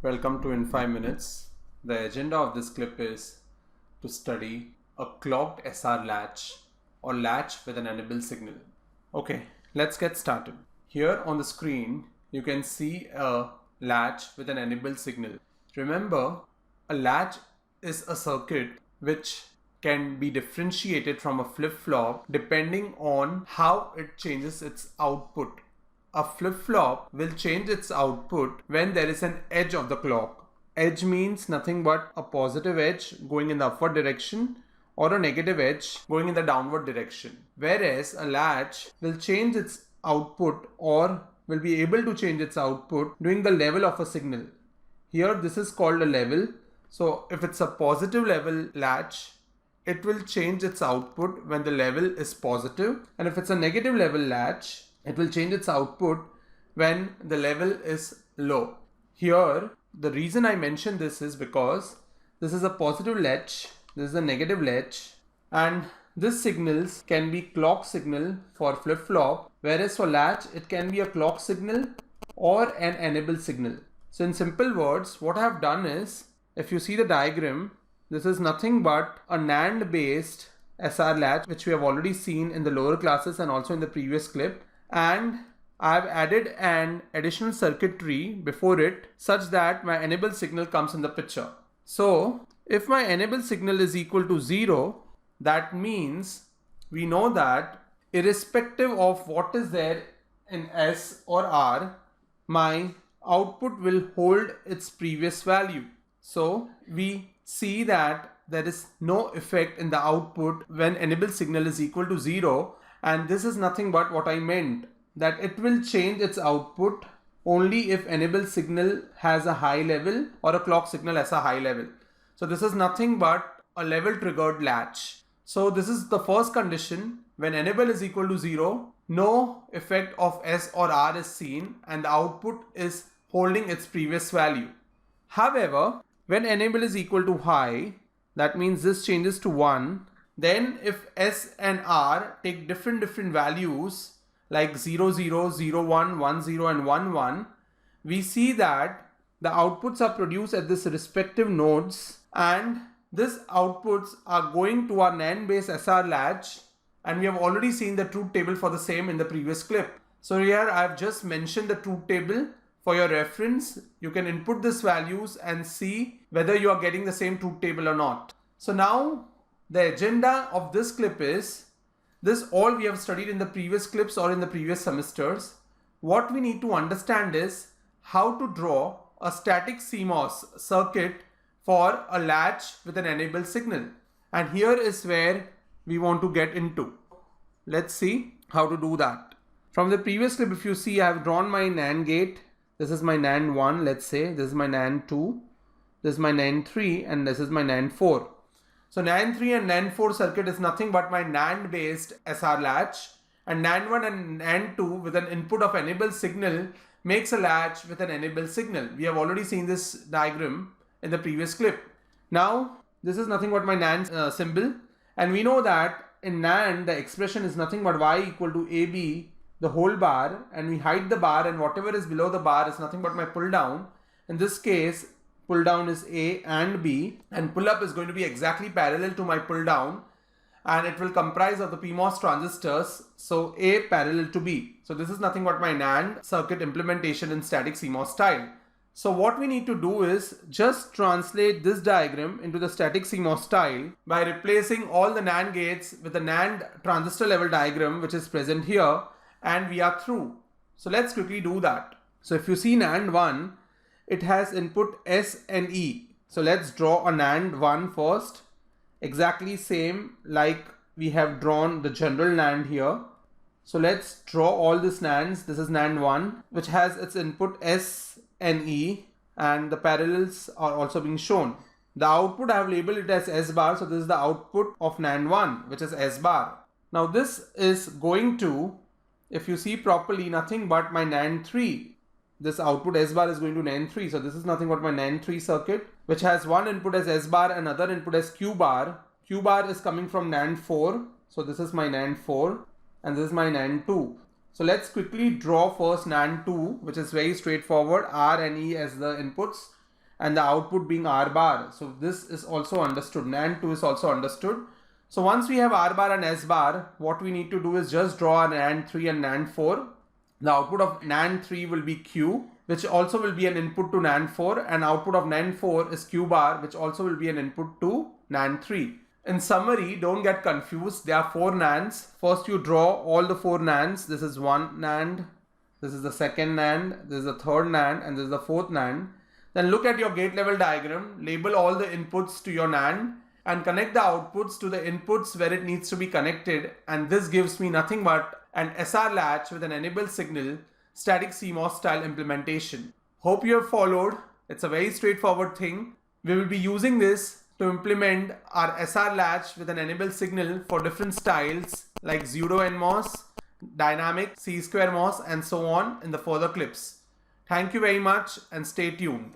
Welcome to In 5 Minutes. The agenda of this clip is to study a clocked SR latch or latch with an enable signal. Okay, let's get started. Here on the screen, you can see a latch with an enable signal. Remember, a latch is a circuit which can be differentiated from a flip-flop depending on how it changes its output. A flip-flop will change its output when there is an edge of the clock. Edge means nothing but a positive edge going in the upward direction or a negative edge going in the downward direction. Whereas a latch will change its output or will be able to change its output during the level of a signal. Here this is called a level. So if it's a positive level latch, it will change its output when the level is positive, and if it's a negative level latch, it will change its output when the level is low. Here, the reason I mention this is because this is a positive latch, this is a negative latch, and this signals can be clock signal for flip-flop, whereas for latch, it can be a clock signal or an enable signal. So in simple words, what I have done is, if you see the diagram, this is nothing but a NAND based SR latch, which we have already seen in the lower classes and also in the previous clip. And I've added an additional circuitry before it such that my enable signal comes in the picture. So if my enable signal is equal to 0, that means we know that irrespective of what is there in S or R, my output will hold its previous value. So we see that there is no effect in the output when enable signal is equal to 0, and this is nothing but what I meant, that it will change its output only if enable signal has a high level or a clock signal has a high level. So this is nothing but a level triggered latch. So this is the first condition. When enable is equal to 0, no effect of S or R is seen and the output is holding its previous value. However, when enable is equal to high, that means this changes to 1. Then if S and R take different values like 0, 0, 0, 1, 1, 0 and 1, 1, we see that the outputs are produced at this respective nodes, and these outputs are going to our NAND based SR latch, and we have already seen the truth table for the same in the previous clip. So here I have just mentioned the truth table. For your reference, you can input these values and see whether you are getting the same truth table or not. So now the agenda of this clip is, this all we have studied in the previous clips or in the previous semesters. What we need to understand is how to draw a static Cmos circuit for a latch with an enable signal. And here is where we want to get into. Let's see how to do that. From the previous clip, if you see, I have drawn my NAND gate. This is my NAND 1, let's say. This is my NAND 2. This is my NAND 3 and this is my NAND 4. So NAND 3 and NAND 4 circuit is nothing but my NAND based SR latch, and NAND 1 and NAND 2 with an input of enable signal makes a latch with an enable signal. We have already seen this diagram in the previous clip. Now this is nothing but my NAND symbol, and we know that in NAND the expression is nothing but y equal to AB the whole bar, and we hide the bar, and whatever is below the bar is nothing but my pull down. In this case, pull down is A and B, and pull up is going to be exactly parallel to my pull down, and it will comprise of the PMOS transistors, so A parallel to B. So this is nothing but my NAND circuit implementation in static CMOS style. So what we need to do is just translate this diagram into the static CMOS style by replacing all the NAND gates with the NAND transistor level diagram which is present here, and we are through. So let's quickly do that. So if you see NAND 1, it has input S and E. So let's draw a NAND 1 first. Exactly same like we have drawn the general NAND here. So let's draw all these NANDs. This is NAND 1, which has its input S and E, and the parallels are also being shown. The output I have labeled it as S bar. So this is the output of NAND 1, which is S bar. Now this is going to, if you see properly, nothing but my NAND 3. This output S bar is going to NAND 3. So this is nothing but my NAND 3 circuit, which has one input as S bar and another input as Q bar. Q bar is coming from NAND 4. So this is my NAND 4 and this is my NAND 2. So let's quickly draw first NAND 2, which is very straightforward, R and E as the inputs. and the output being R bar. So this is also understood. NAND 2 is also understood. So once we have R bar and S bar, what we need to do is just draw a NAND 3 and NAND 4. The output of NAND 3 will be Q, which also will be an input to NAND 4, and output of NAND 4 is Q bar, which also will be an input to NAND 3. In summary, don't get confused. There are 4 NANDs. First you draw all the 4 NANDs. This is one NAND, this is the second NAND, this is the third NAND, and this is the fourth NAND. Then look at your gate level diagram, label all the inputs to your NAND and connect the outputs to the inputs where it needs to be connected, and this gives me nothing but an SR latch with an enable signal, static CMOS style implementation. Hope you have followed. It's a very straightforward thing. We will be using this to implement our SR latch with an enable signal for different styles like pseudo NMOS, dynamic, C-square MOS, and so on in the further clips. Thank you very much and stay tuned.